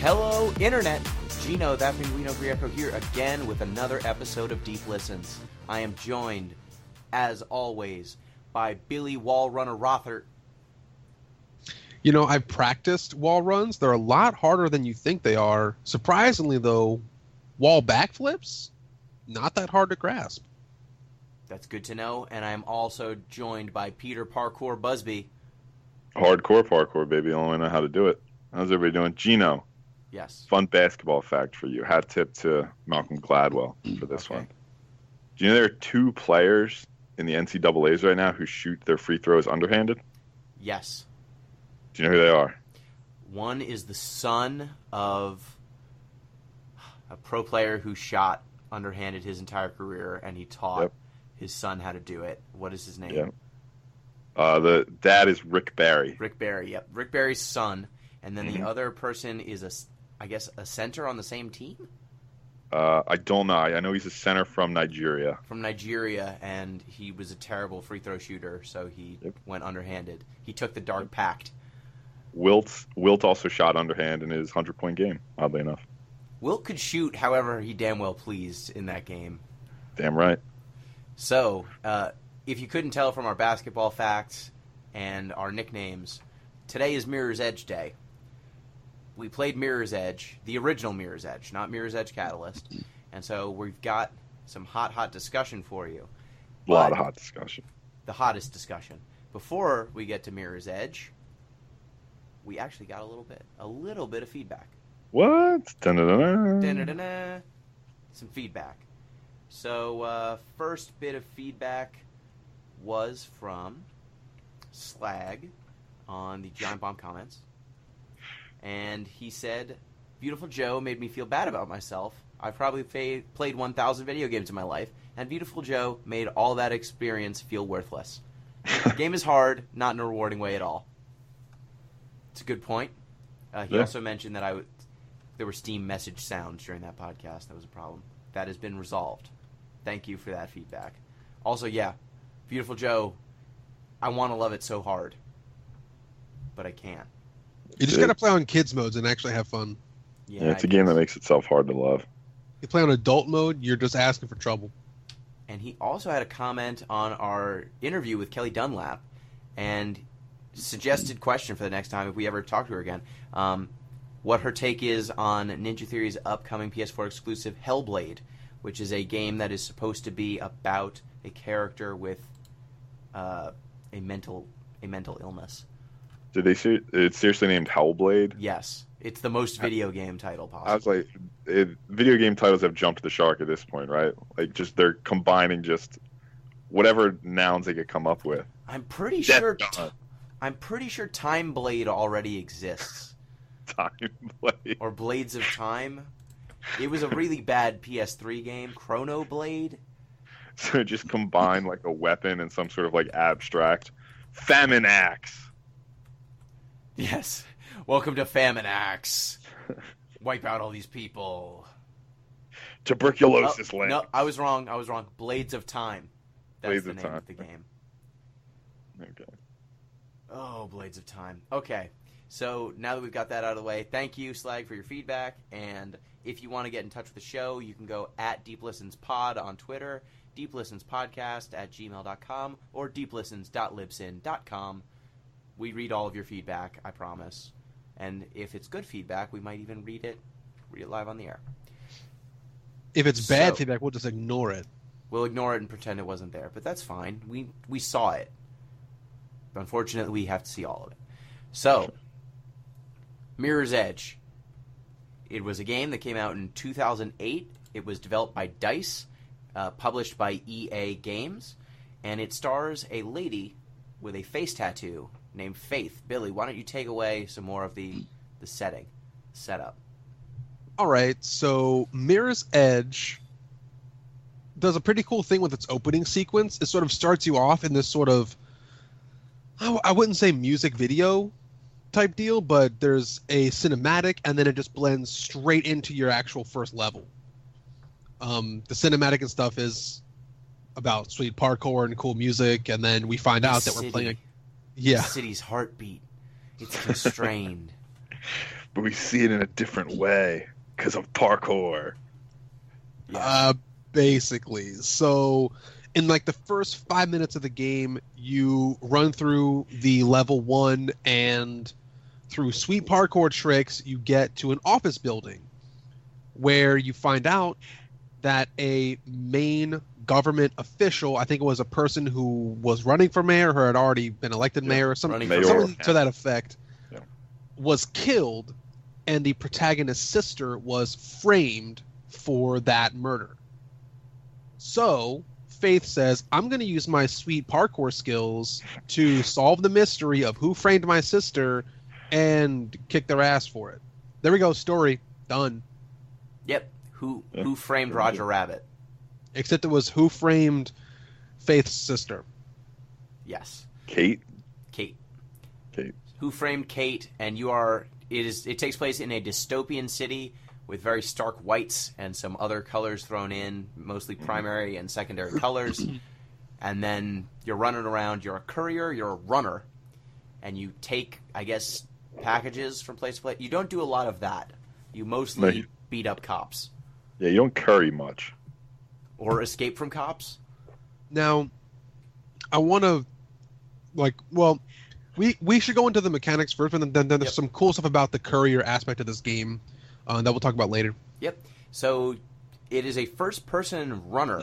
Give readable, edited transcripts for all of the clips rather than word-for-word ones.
Hello, Internet. It's Gino, that Pinguino Grieco here again with another episode of Deep Listens. I am joined, as always, by Billy Wall Runner Rothert. You know, I've practiced wall runs. They're a lot harder than you think they are. Surprisingly, though, wall backflips, not that hard to grasp. That's good to know. And I'm also joined by Peter Parkour Busby. Hardcore parkour, baby. I only know how to do it. How's everybody doing? Gino. Yes. Fun basketball fact for you. Hat tip to Malcolm Gladwell for this one. Do you know there are two players in the NCAAs right now who shoot their free throws underhanded? Yes. Do you know who they are? One is the son of a pro player who shot underhanded his entire career, and he taught his son how to do it. What is his name? The dad is Rick Barry. Rick Barry, yep. Rick Barry's son. And then the other person is, I guess, a center on the same team? I don't know. I know he's a center from Nigeria. From Nigeria, and he was a terrible free throw shooter, so he went underhanded. He took the dark pact. Wilt also shot underhand in his 100-point game, oddly enough. Wilt could shoot however he damn well pleased in that game. Damn right. So, if you couldn't tell from our basketball facts and our nicknames, today is Mirror's Edge Day. We played Mirror's Edge, the original Mirror's Edge, not Mirror's Edge Catalyst. And so we've got some hot discussion for you. A lot of hot discussion. The hottest discussion. Before we get to Mirror's Edge, we actually got a little bit of feedback. What? Dun-dun-dun-dun. Dun-dun-dun-dun. Some feedback. So, first bit of feedback was from Slag on the Giant Bomb comments. And he said, Beautiful Joe made me feel bad about myself. I've probably played 1,000 video games in my life, and Beautiful Joe made all that experience feel worthless. The game is hard, not in a rewarding way at all. It's a good point. He also mentioned that there were Steam message sounds during that podcast. That was a problem. That has been resolved. Thank you for that feedback. Also, Beautiful Joe, I want to love it so hard, but I can't. You just got to play on kids modes and actually have fun. Yeah, it's a game that makes itself hard to love. You play on adult mode, you're just asking for trouble. And he also had a comment on our interview with Kelly Dunlap and suggested question for the next time if we ever talk to her again. What her take is on Ninja Theory's upcoming PS4 exclusive Hellblade, which is a game that is supposed to be about a character with a mental illness. Did they say it's seriously named Hellblade? Yes. It's the most video game title possible. I was like, video game titles have jumped the shark at this point, right? Like, just they're combining just whatever nouns they could come up with. I'm pretty sure Time Blade already exists. Time Blade. Or Blades of Time. It was a really bad PS3 game, Chrono Blade. So just combine like a weapon and some sort of like abstract famine axe. Yes. Welcome to Famine Axe. Wipe out all these people. Tuberculosis land. No, I was wrong. Blades of Time. That's Blades the of name Time. of the game. Okay. Oh, Blades of Time. Okay. So now that we've got that out of the way, thank you, Slag, for your feedback. And if you want to get in touch with the show, you can go at DeepListensPod on Twitter, deeplistenspodcast@gmail.com, or deeplistens.libsyn.com. We read all of your feedback, I promise. And if it's good feedback, we might even read it live on the air. If it's bad feedback, we'll just ignore it. We'll ignore it and pretend it wasn't there. But that's fine. We saw it. But unfortunately, we have to see all of it. So, Mirror's Edge. It was a game that came out in 2008. It was developed by DICE, published by EA Games. And it stars a lady with a face tattoo named Faith. Billy, why don't you take away some more of the setup? All right, so Mirror's Edge does a pretty cool thing with its opening sequence. It sort of starts you off in this sort of, I wouldn't say music video type deal, but there's a cinematic, and then it just blends straight into your actual first level. The cinematic and stuff is about sweet parkour and cool music, and then we find out that we're playing. The city's heartbeat. It's constrained. but we see it in a different way because of parkour. Yeah. Basically. So in like the first 5 minutes of the game, you run through the level 1, and through sweet parkour tricks, you get to an office building where you find out that a main government official, I think it was a person who was running for mayor or had already been elected mayor or something, something to that effect, was killed, and the protagonist's sister was framed for that murder. So Faith says, I'm going to use my sweet parkour skills to solve the mystery of who framed my sister and kick their ass for it. There we go. Story done. Yep. Who framed Roger Rabbit? Except it was who framed Faith's sister. Yes. Kate. Who framed Kate? And it takes place in a dystopian city with very stark whites and some other colors thrown in, mostly primary and secondary colors. And then you're running around. You're a courier. You're a runner, and you take, I guess, packages from place to place. You don't do a lot of that. You mostly beat up cops. Yeah, you don't curry much. Or escape from cops. Now, I want to, we should go into the mechanics first, but then there's some cool stuff about the courier aspect of this game that we'll talk about later. Yep. So it is a first-person runner,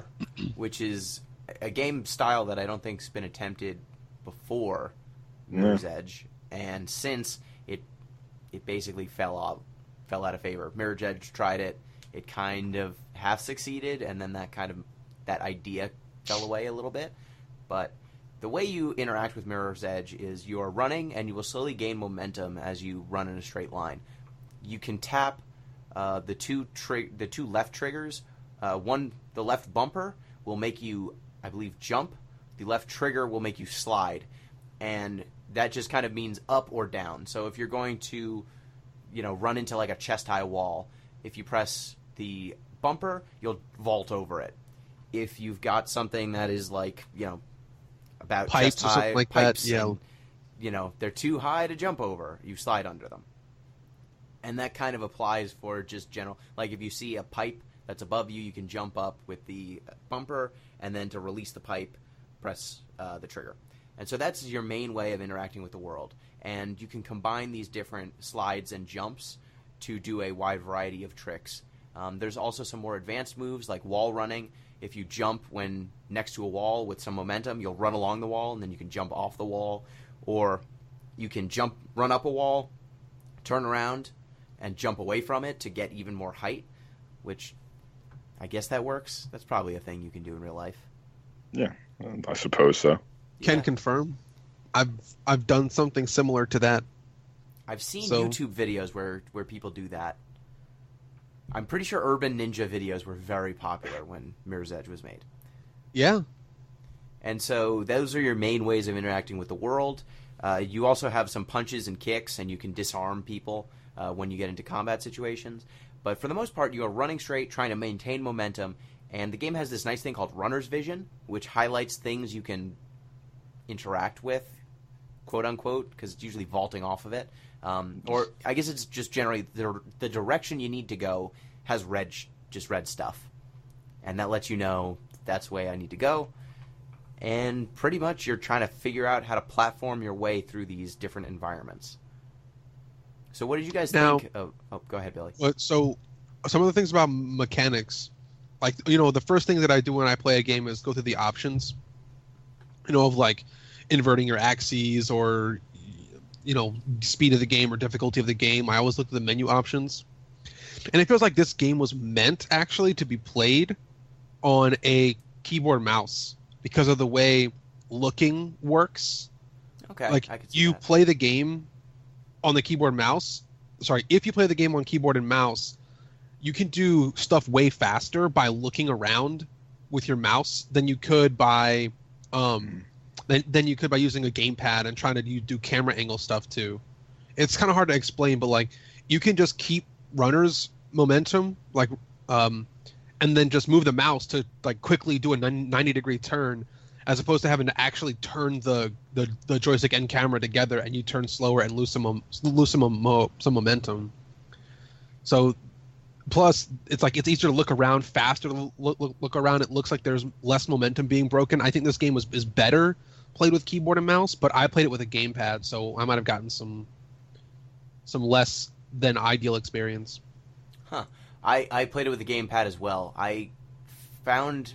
which is a game style that I don't think's been attempted before Mirror's Edge, and since it basically fell out of favor. Mirror's Edge tried it. It kind of half succeeded, and then that idea fell away a little bit. But the way you interact with Mirror's Edge is you are running, and you will slowly gain momentum as you run in a straight line. You can tap the two left triggers. The left bumper will make you, I believe, jump. The left trigger will make you slide, and that just kind of means up or down. So if you're going to, run into like a chest-high wall, if you press the bumper, you'll vault over it. If you've got something that is like, about pipes chest high, or something like pipes, that, and, they're too high to jump over, you slide under them. And that kind of applies for just general, like if you see a pipe that's above you, you can jump up with the bumper, and then to release the pipe, press the trigger. And so that's your main way of interacting with the world. And you can combine these different slides and jumps to do a wide variety of tricks. There's also some more advanced moves like wall running. If you jump when next to a wall with some momentum, you'll run along the wall, and then you can jump off the wall. Or you can run up a wall, turn around, and jump away from it to get even more height, which I guess that works. That's probably a thing you can do in real life. Yeah, I suppose so. Can confirm. I've done something similar to that. I've seen YouTube videos where people do that. I'm pretty sure Urban Ninja videos were very popular when Mirror's Edge was made. Yeah. And so those are your main ways of interacting with the world. You also have some punches and kicks, and you can disarm people when you get into combat situations. But for the most part, you are running straight, trying to maintain momentum, and the game has this nice thing called runner's vision, which highlights things you can interact with, quote-unquote, because it's usually vaulting off of it. Or I guess it's just generally the direction you need to go has red stuff. And that lets you know that's the way I need to go. And pretty much you're trying to figure out how to platform your way through these different environments. So what did you guys think of... Oh, go ahead, Billy. So some of the things about mechanics, like, the first thing that I do when I play a game is go through the options, of like inverting your axes or, speed of the game or difficulty of the game. I always look at the menu options. And it feels like this game was meant actually to be played on a keyboard mouse because of the way looking works. Okay. Like you play the game on the keyboard mouse. Sorry, if you play the game on keyboard and mouse, you can do stuff way faster by looking around with your mouse than you could by using a gamepad and trying to do camera angle stuff too. It's kind of hard to explain, but like you can just keep runner's momentum, and then just move the mouse to like quickly do a 90-degree turn, as opposed to having to actually turn the joystick and camera together, and you turn slower and lose some momentum. So plus, it's like it's easier to look around, faster to look around. It looks like there's less momentum being broken. I think this game is better played with keyboard and mouse, but I played it with a gamepad, so I might have gotten some less than ideal experience. Huh. I played it with a gamepad as well. I found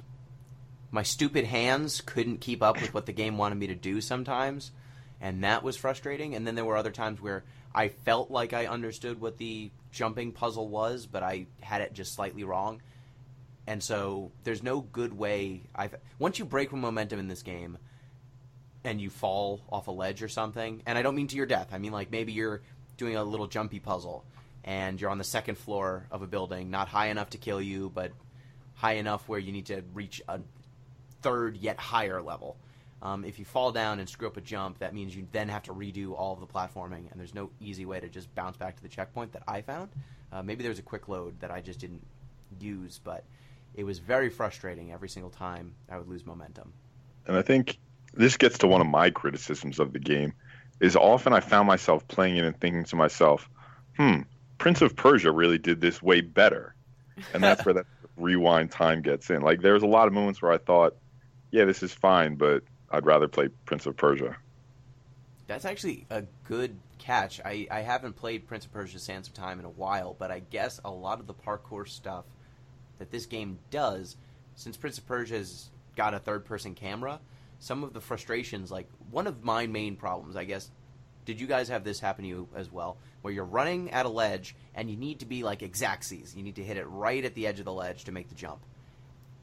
my stupid hands couldn't keep up with what the game wanted me to do sometimes, and that was frustrating. And then there were other times where I felt like I understood what the jumping puzzle was, but I had it just slightly wrong. And so there's no good way. Once you break momentum in this game and you fall off a ledge or something, and I don't mean to your death. I mean like maybe you're doing a little jumpy puzzle and you're on the second floor of a building, not high enough to kill you, but high enough where you need to reach a third yet higher level. If you fall down and screw up a jump, that means you then have to redo all of the platforming, and there's no easy way to just bounce back to the checkpoint that I found. Maybe there was a quick load that I just didn't use, but it was very frustrating every single time I would lose momentum. And I think this gets to one of my criticisms of the game, is often I found myself playing it and thinking to myself, Prince of Persia really did this way better. And that's where that rewind time gets in. Like, there's a lot of moments where I thought, yeah, this is fine, but I'd rather play Prince of Persia. That's actually a good catch. I haven't played Prince of Persia Sands of Time in a while, but I guess a lot of the parkour stuff that this game does, since Prince of Persia's got a third-person camera, some of the frustrations, like one of my main problems, I guess, did you guys have this happen to you as well, where you're running at a ledge and you need to be like exactsies. You need to hit it right at the edge of the ledge to make the jump.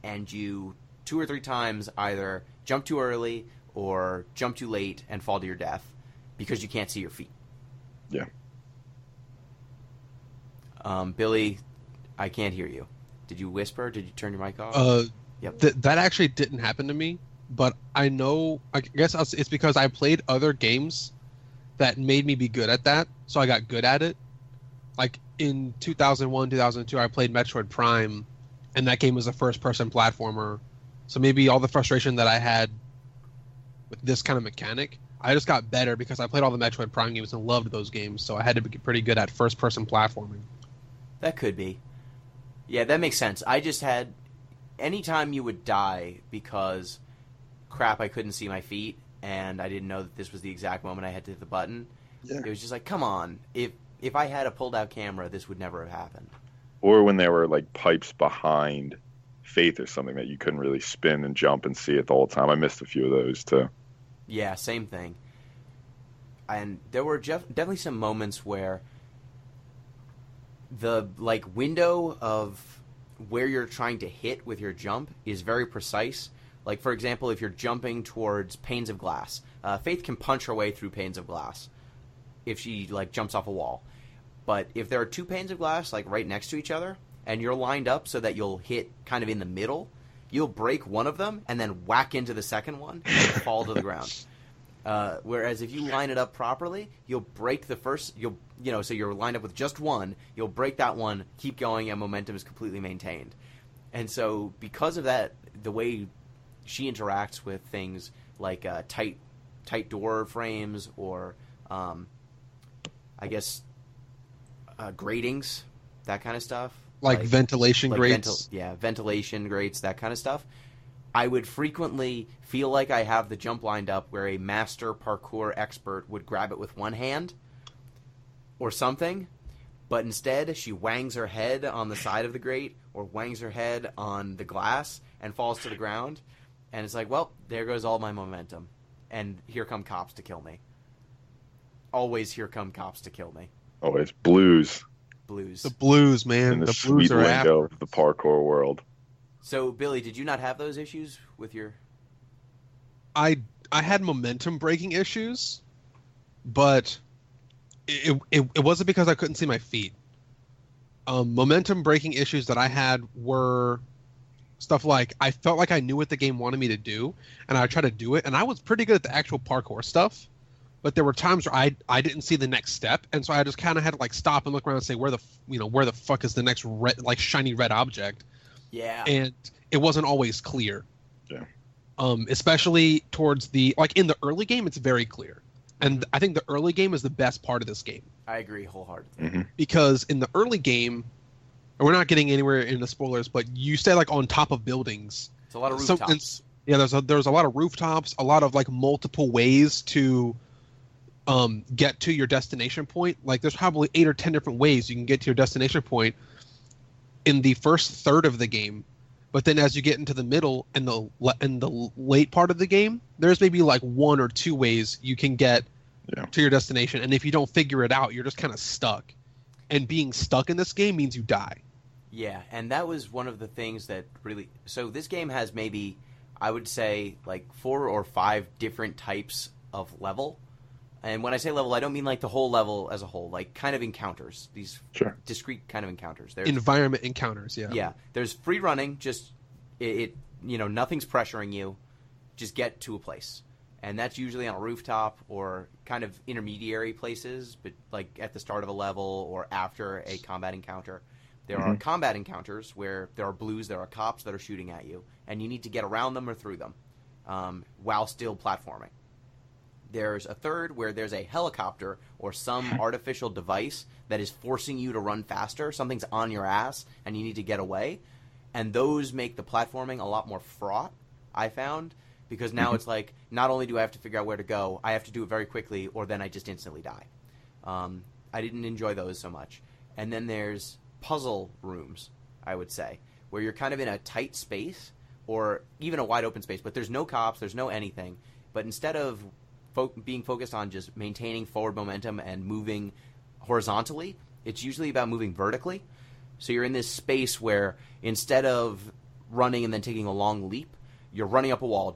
And you 2 or 3 times either jump too early or jump too late and fall to your death because you can't see your feet. Yeah. Billy, I can't hear you. Did you whisper? Did you turn your mic off? Yep. That actually didn't happen to me, but I guess it's because I played other games that made me be good at that, so I got good at it. Like in 2001, 2002, I played Metroid Prime, and that game was a first-person platformer. So maybe all the frustration that I had with this kind of mechanic, I just got better because I played all the Metroid Prime games and loved those games, so I had to be pretty good at first-person platforming. That could be. Yeah, that makes sense. I just had... Anytime you would die because, crap, I couldn't see my feet, and I didn't know that this was the exact moment I had to hit the button, It was just like, come on. If I had a pulled-out camera, this would never have happened. Or when there were, like, pipes behind Faith or something that you couldn't really spin and jump and see it the whole time. I missed a few of those, too. Yeah, same thing. And there were definitely some moments where the, like, window of where you're trying to hit with your jump is very precise. Like, for example, if you're jumping towards panes of glass, Faith can punch her way through panes of glass if she, like, jumps off a wall. But if there are 2 panes of glass, like, right next to each other, and you're lined up so that you'll hit kind of in the middle, you'll break one of them and then whack into the second one and fall to the ground. Whereas if you line it up properly, you'll break the first, so you're lined up with just one, you'll break that one, keep going, and momentum is completely maintained. And so because of that, the way she interacts with things like tight door frames or, I guess, gratings, that kind of stuff. Like ventilation grates? Ventilation grates, that kind of stuff. I would frequently feel like I have the jump lined up where a master parkour expert would grab it with one hand or something, but instead she wangs her head on the side of the grate or wangs her head on the glass and falls to the ground. And it's like, well, there goes all my momentum. And here come cops to kill me. Always here come cops to kill me. Always. Blues. The blues, man. In the blues sweet are lingo after. of the parkour world. So, Billy, did you not have those issues with your... I had momentum breaking issues, but it wasn't because I couldn't see my feet. Momentum breaking issues that I had were stuff like I felt like I knew what the game wanted me to do, and I tried to do it, and I was pretty good at the actual parkour stuff. But there were times where I didn't see the next step, and so I just kind of had to like stop and look around and say where the fuck is the next red, like shiny red object? Yeah. And it wasn't always clear. Yeah. Especially towards in the early game, it's very clear, And I think the early game is the best part of this game. I agree wholeheartedly. Hmm. Because in the early game, and we're not getting anywhere in the spoilers, but you stay like on top of buildings. It's a lot of So- rooftops. Yeah, there's a lot of rooftops, a lot of like multiple ways to get to your destination point. Like there's probably 8 or 10 different ways you can get to your destination point in the first third of the game. But then as you get into the middle and the late part of the game, there's maybe like 1 or 2 ways you can get to your destination. And if you don't figure it out, you're just kind of stuck. And being stuck in this game means you die. Yeah, and that was one of the things that really... So this game has maybe, I would say, like 4 or 5 different types of level. And when I say level, I don't mean like the whole level as a whole, like kind of encounters. These discrete kind of encounters. There's, environment encounters, yeah. Yeah, there's free running, just, nothing's pressuring you. Just get to a place. And that's usually on a rooftop or kind of intermediary places, but like at the start of a level or after a combat encounter. There are combat encounters where there are blues, there are cops that are shooting at you, and you need to get around them or through them while still platforming. There's a third where there's a helicopter or some artificial device that is forcing you to run faster. Something's on your ass, and you need to get away. And those make the platforming a lot more fraught, I found, because now it's like, not only do I have to figure out where to go, I have to do it very quickly, or then I just instantly die. I didn't enjoy those so much. And then there's puzzle rooms, I would say, where you're kind of in a tight space, or even a wide open space, but there's no cops, there's no anything. But instead of being focused on just maintaining forward momentum and moving horizontally, it's usually about moving vertically. So you're in this space where instead of running and then taking a long leap, you're running up a wall,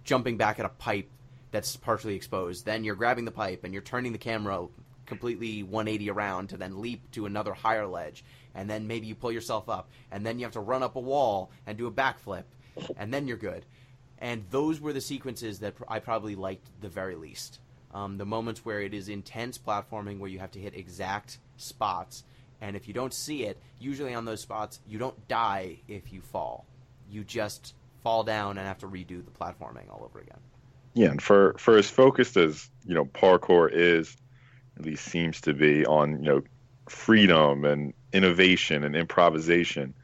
jumping back at a pipe that's partially exposed. Then you're grabbing the pipe and you're turning the camera completely 180 around to then leap to another higher ledge. And then maybe you pull yourself up. And then you have to run up a wall and do a backflip. And then you're good. And those were the sequences that I probably liked the very least. The moments where it is intense platforming, where you have to hit exact spots. And if you don't see it, usually on those spots, you don't die if you fall. You just fall down and have to redo the platforming all over again. Yeah, and for as focused as, parkour is, at least seems to be, on, freedom and innovation and improvisation,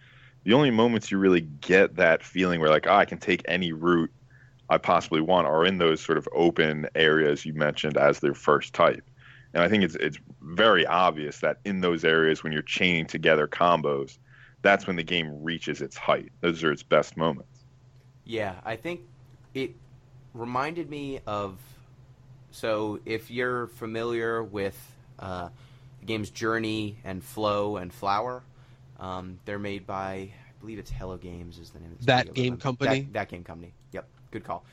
the only moments you really get that feeling where, like, I can take any route I possibly want are in those sort of open areas you mentioned as their first type. And I think it's very obvious that in those areas, when you're chaining together combos, that's when the game reaches its height. Those are its best moments. Yeah, I think it reminded me of... So if you're familiar with the games Journey and Flow and Flower, they're made by, I believe it's Hello Games is the name of the That studio. game company? That game company. Yep, good call.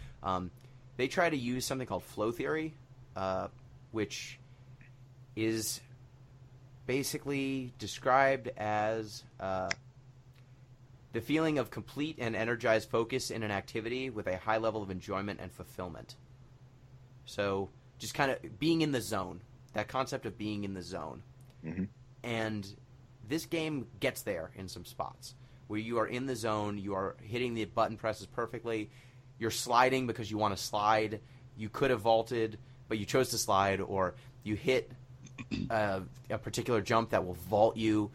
They try to use something called flow theory, which is basically described as the feeling of complete and energized focus in an activity with a high level of enjoyment and fulfillment. So just kind of being in the zone, that concept of being in the zone. Mm-hmm. And this game gets there in some spots where you are in the zone, you are hitting the button presses perfectly, you're sliding because you want to slide, you could have vaulted, but you chose to slide, or you hit a particular jump that will vault you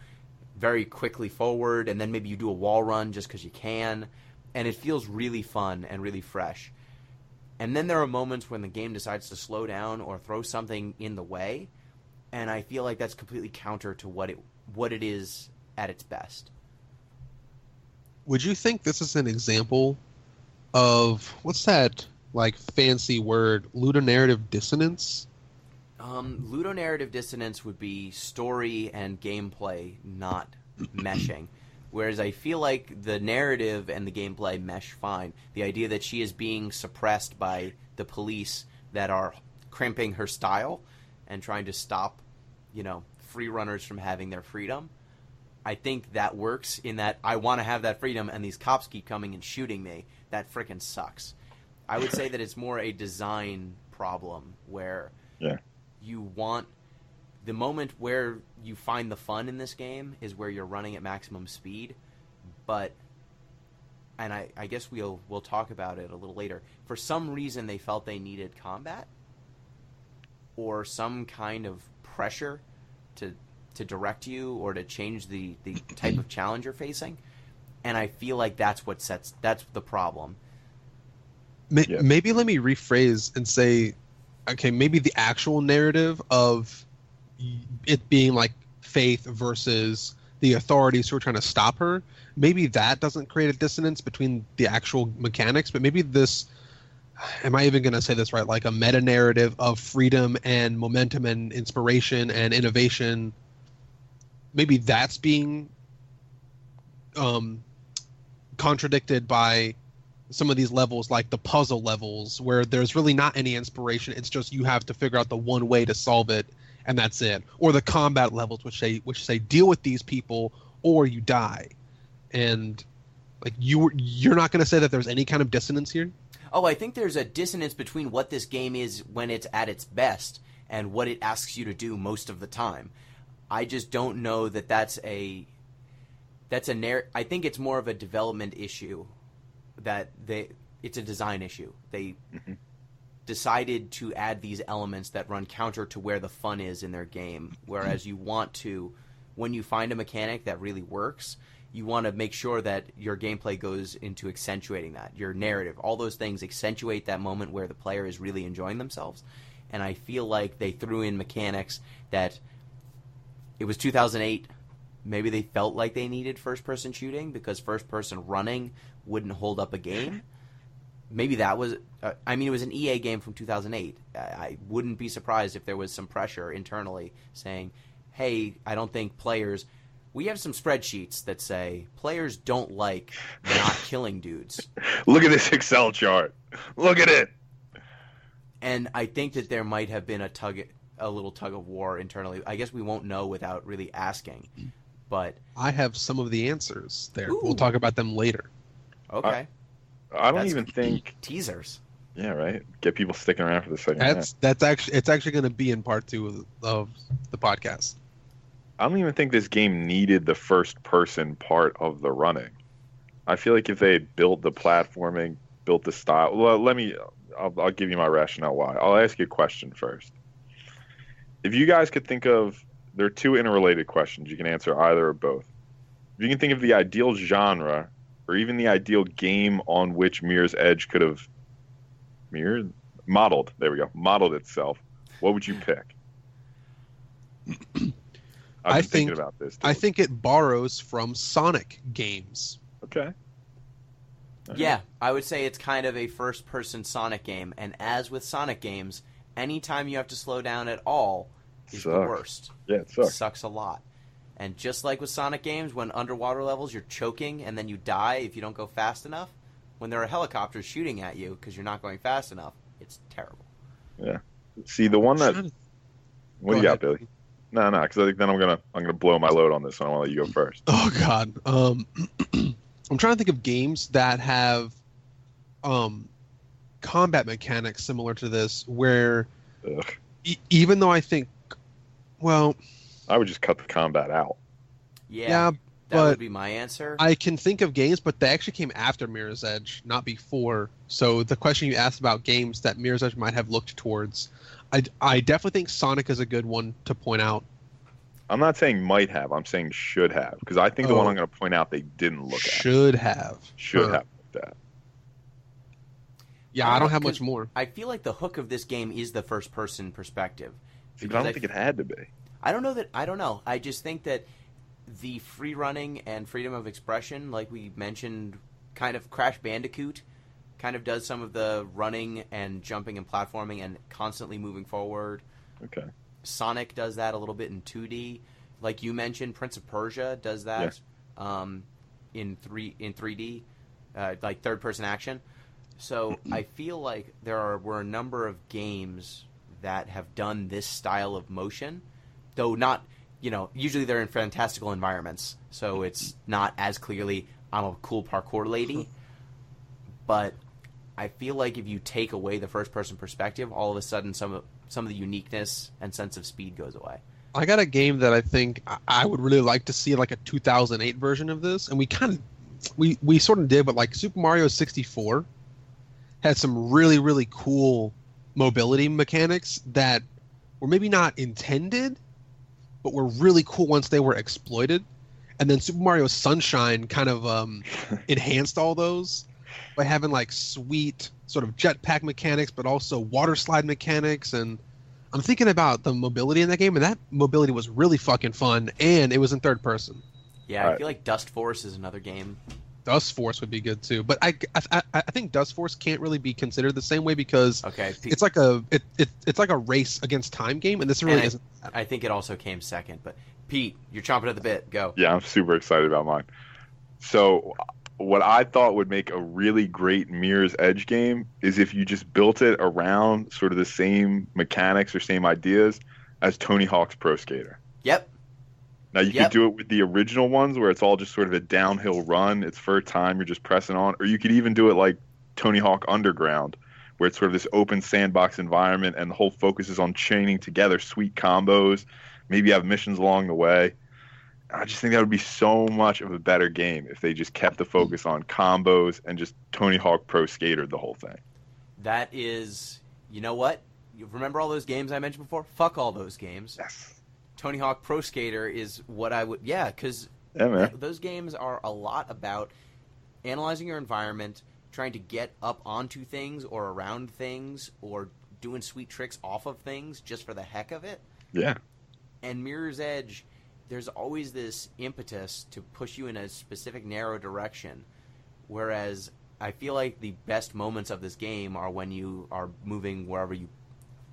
very quickly forward, and then maybe you do a wall run just because you can, and it feels really fun and really fresh. And then there are moments when the game decides to slow down or throw something in the way, and I feel like that's completely counter to what it is at its best. Would you think this is an example of, what's that, like, fancy word, ludonarrative dissonance? Ludonarrative dissonance would be story and gameplay not meshing. Whereas I feel like the narrative and the gameplay mesh fine. The idea that she is being suppressed by the police that are crimping her style and trying to stop, free runners from having their freedom. I think that works in that I want to have that freedom and these cops keep coming and shooting me. That frickin' sucks. I would say that it's more a design problem where you want... The moment where you find the fun in this game is where you're running at maximum speed, but, and I guess we'll talk about it a little later, for some reason they felt they needed combat, or some kind of pressure to direct you or to change the type of challenge you're facing. And I feel like that's the problem. Maybe let me rephrase and say, okay, maybe the actual narrative of it being like Faith versus the authorities who are trying to stop her, maybe that doesn't create a dissonance between the actual mechanics, but maybe this, am I even going to say this right, like a meta-narrative of freedom and momentum and inspiration and innovation, maybe that's being contradicted by some of these levels, like the puzzle levels, where there's really not any inspiration. It's just you have to figure out the one way to solve it, and that's it. Or the combat levels, which say deal with these people or you die. And like you're not going to say that there's any kind of dissonance here? Oh, I think there's a dissonance between what this game is when it's at its best and what it asks you to do most of the time. I just don't know that that's a I think it's more of a development issue, that it's a design issue. They decided to add these elements that run counter to where the fun is in their game, whereas you want to, when you find a mechanic that really works, you want to make sure that your gameplay goes into accentuating that. Your narrative, all those things accentuate that moment where the player is really enjoying themselves. And I feel like they threw in mechanics that, it was 2008, maybe they felt like they needed first-person shooting because first-person running wouldn't hold up a game. Maybe that was... it was an EA game from 2008. I wouldn't be surprised if there was some pressure internally saying, hey, I don't think players... We have some spreadsheets that say players don't like not killing dudes. Look at this Excel chart. Look at it. And I think that there might have been a little tug of war internally. I guess we won't know without really asking. But I have some of the answers there. Ooh. We'll talk about them later. Okay. I don't even think teasers. Yeah, right. Get people sticking around for the second half. It's actually going to be in part 2 of the podcast. I don't even think this game needed the first person part of the running. I feel like if they had built the platforming, built the style. Well, I'll give you my rationale why. I'll ask you a question first. If you guys could think of, there are 2 interrelated questions. You can answer either or both. If you can think of the ideal genre, or even the ideal game on which Mirror's Edge could have modeled itself, what would you pick? I think thinking about this. I think it borrows from Sonic games. Okay. Yeah, I would say it's kind of a first-person Sonic game, and as with Sonic games, anytime you have to slow down at all is the worst. Yeah, it sucks. It sucks a lot. And just like with Sonic games, when underwater levels you're choking and then you die if you don't go fast enough, when there are helicopters shooting at you because you're not going fast enough, it's terrible. Yeah. See, the one that... What do you got, Billy? No, because I think then I'm gonna blow my load on this one. I want to let you go first. Oh God, I'm trying to think of games that have combat mechanics similar to this, where even though I think, well, I would just cut the combat out. Yeah, that would be my answer. I can think of games, but they actually came after Mirror's Edge, not before. So the question you asked about games that Mirror's Edge might have looked towards, I definitely think Sonic is a good one to point out. I'm not saying might have. I'm saying should have. Because I think the one I'm going to point out they didn't look at. Should have looked at. Yeah, I don't have much more. I feel like the hook of this game is the first-person perspective. But I don't think it had to be. I don't know. I just think that the free running and freedom of expression, like we mentioned, kind of Crash Bandicoot kind of does some of the running and jumping and platforming and constantly moving forward. Okay. Sonic does that a little bit in 2D. Like you mentioned, Prince of Persia does that in 3D, like third-person action. So I feel like were a number of games that have done this style of motion, though not, usually they're in fantastical environments, so it's not as clearly, I'm a cool parkour lady. But I feel like if you take away the first-person perspective, all of a sudden some of the uniqueness and sense of speed goes away. I got a game that I think I would really like to see, like a 2008 version of this, and we sort of did, but like Super Mario 64 had some really, really cool mobility mechanics that were maybe not intended, but were really cool once they were exploited. And then Super Mario Sunshine kind of enhanced all those by having like sweet sort of jetpack mechanics, but also water slide mechanics. And I'm thinking about the mobility in that game, and that mobility was really fucking fun, and it was in third person. Yeah, I feel like Dust Force is another game. Dust Force would be good too, but I think Dust Force can't really be considered the same way because it's like it's like a race against time game, and this really isn't. I think it also came second, but Pete, you're chomping at the bit. Go. Yeah, I'm super excited about mine. So, what I thought would make a really great Mirror's Edge game is if you just built it around sort of the same mechanics or same ideas as Tony Hawk's Pro Skater. Yep. Now, you could do it with the original ones where it's all just sort of a downhill run. It's for a time, you're just pressing on. Or you could even do it like Tony Hawk Underground, where it's sort of this open sandbox environment and the whole focus is on chaining together sweet combos. Maybe you have missions along the way. I just think that would be so much of a better game if they just kept the focus on combos and just Tony Hawk Pro Skater the whole thing. That is, you know what? You remember all those games I mentioned before? Fuck all those games. Yes. Tony Hawk Pro Skater is what I would... Yeah, because those games are a lot about analyzing your environment, trying to get up onto things or around things, or doing sweet tricks off of things just for the heck of it. Yeah. And Mirror's Edge, there's always this impetus to push you in a specific narrow direction, whereas I feel like the best moments of this game are when you are moving wherever you...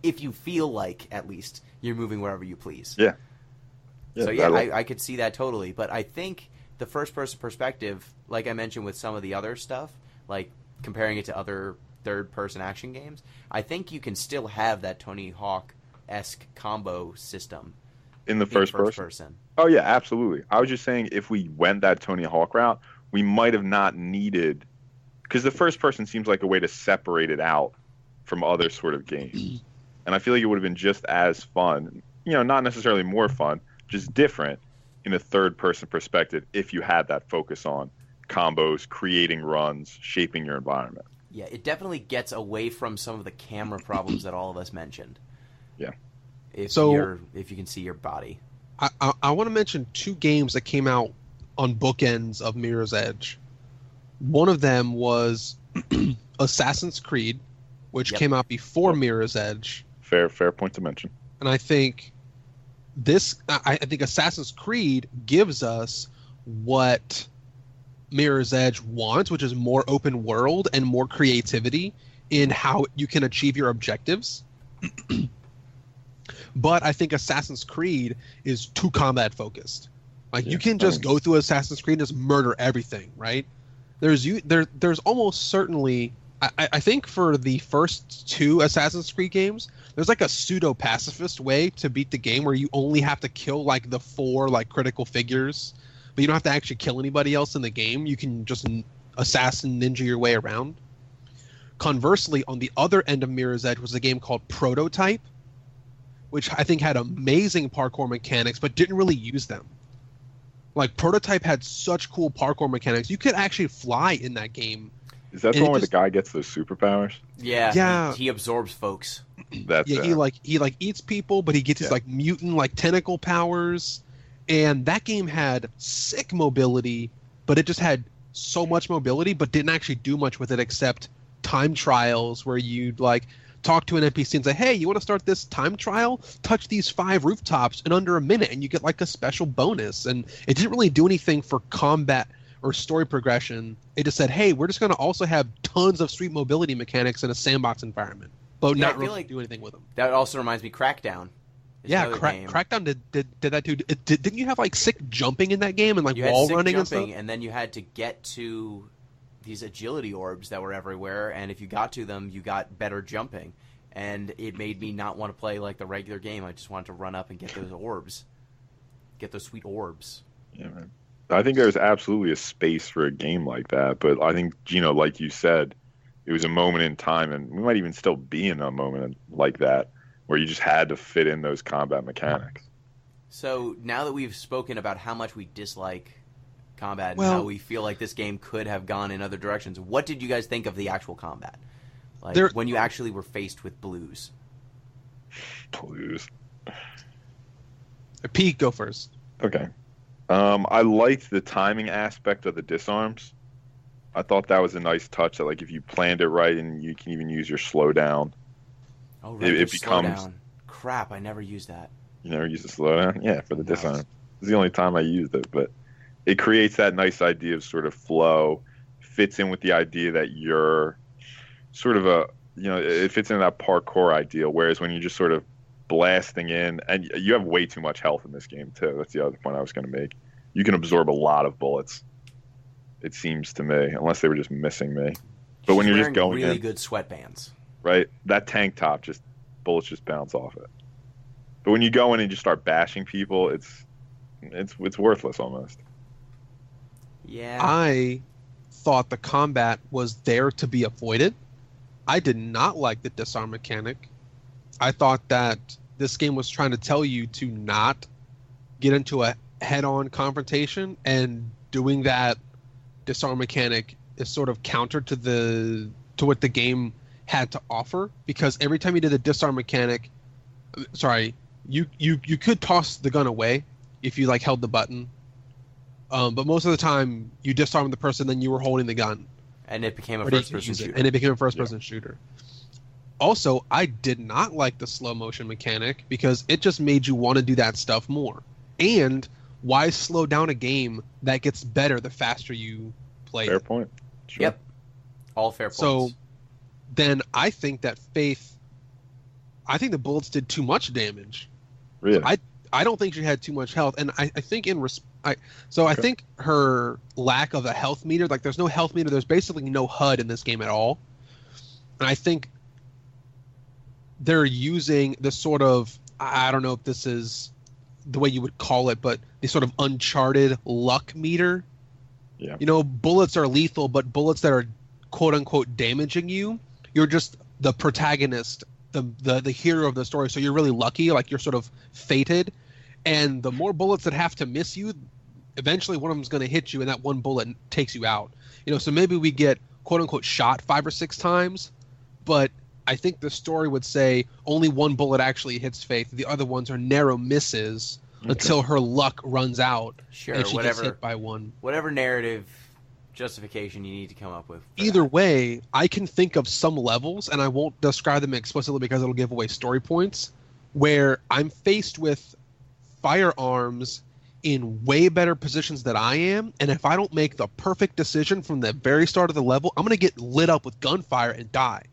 If you feel like, at least, you're moving wherever you please. Yeah. So, yeah, I could see that totally. But I think the first-person perspective, like I mentioned with some of the other stuff, like comparing it to other third-person action games, I think you can still have that Tony Hawk-esque combo system in the first person. Oh, yeah, absolutely. I was just saying if we went that Tony Hawk route, we might have not needed... Because the first person seems like a way to separate it out from other sort of games. And I feel like it would have been just as fun, not necessarily more fun, just different in a third-person perspective if you had that focus on combos, creating runs, shaping your environment. Yeah, it definitely gets away from some of the camera problems that all of us mentioned. Yeah. If you can see your body. I want to mention two games that came out on bookends of Mirror's Edge. One of them was Assassin's Creed, which came out before Mirror's Edge. Fair point to mention. And I think I think Assassin's Creed gives us what Mirror's Edge wants, which is more open world and more creativity in how you can achieve your objectives. But I think Assassin's Creed is too combat focused. Like you can just go through Assassin's Creed and just murder everything, right? There's almost certainly I think for the first two Assassin's Creed games, there's like a pseudo-pacifist way to beat the game where you only have to kill like the 4 like critical figures, but you don't have to actually kill anybody else in the game. You can just assassin ninja your way around. Conversely, on the other end of Mirror's Edge was a game called Prototype, which I think had amazing parkour mechanics, but didn't really use them. Like, Prototype had such cool parkour mechanics. You could actually fly in that game. Is that the one where the guy gets those superpowers? Yeah. He absorbs folks. That's he eats people, but he gets his like mutant like tentacle powers. And that game had sick mobility, but it just had so much mobility, but didn't actually do much with it except time trials where you'd like talk to an NPC and say, hey, you want to start this time trial? Touch these 5 rooftops in under a minute and you get like a special bonus. And it didn't really do anything for combat or story progression. It just said, hey, we're just going to also have tons of street mobility mechanics in a sandbox environment, but not really do anything with them. That also reminds me, Crackdown. Yeah, Crackdown did that too. Didn't you have like sick jumping in that game and like wall running and stuff? And then you had to get to these agility orbs that were everywhere, and if you got to them, you got better jumping. And it made me not want to play like the regular game. I just wanted to run up and get those orbs. Get those sweet orbs. Yeah, man. I think there's absolutely a space for a game like that, but I think, like you said, it was a moment in time, and we might even still be in a moment like that, where you just had to fit in those combat mechanics. So now that we've spoken about how much we dislike combat and how we feel like this game could have gone in other directions, what did you guys think of the actual combat? Like when you actually were faced with blues? Blues. Pete, go first. Okay. I liked the timing aspect of the disarms. I thought that was a nice touch that, like, if you planned it right and you can even use your slowdown. Oh, right, It becomes... slowdown. Crap, I never used that. You never use the slowdown? Yeah, for the No. disarm. It's the only time I used it, but it creates that nice idea of sort of flow, fits in with the idea that you're sort of it fits into that parkour ideal, whereas when you're just sort of blasting in, and you have way too much health in this game, too. That's the other point I was going to make. You can absorb a lot of bullets, it seems to me, unless they were just missing me. But when you're just going really in, good sweatbands. right, that tank top, bullets just bounce off it. But when you go in and just start bashing people, it's worthless almost. Yeah. I thought the combat was there to be avoided. I did not like the disarm mechanic. I thought that this game was trying to tell you to not get into a head-on confrontation, and doing that disarm mechanic is sort of counter to what the game had to offer, because every time you did the disarm mechanic, you could toss the gun away if you held the button, but most of the time you disarmed the person, then you were holding the gun, and it became a first-person shooter. And it became a first-person shooter. Also, I did not like the slow motion mechanic because it just made you want to do that stuff more. And why slow down a game that gets better the faster you play? Fair point. Sure. Yep. All fair points. So then I think that I think the bullets did too much damage. Really? I don't think she had too much health, and I think I think her lack of a health meter, there's no health meter, there's basically no HUD in this game at all, and I think they're using this sort of, I don't know if this is the way you would call it, but the sort of Uncharted luck meter. Yeah. Bullets are lethal, but bullets that are quote unquote damaging you, you're just the protagonist, the hero of the story, so you're really lucky, you're sort of fated, and the more bullets that have to miss you, eventually one of them's going to hit you, and that one bullet takes you out. So maybe we get quote unquote shot 5 or 6 times, but I think the story would say only one bullet actually hits Faith. The other ones are narrow misses until her luck runs out, and she gets hit by one. Whatever narrative justification you need to come up with. Either way, I can think of some levels, and I won't describe them explicitly because it'll give away story points, where I'm faced with firearms in way better positions than I am, and if I don't make the perfect decision from the very start of the level, I'm going to get lit up with gunfire and die.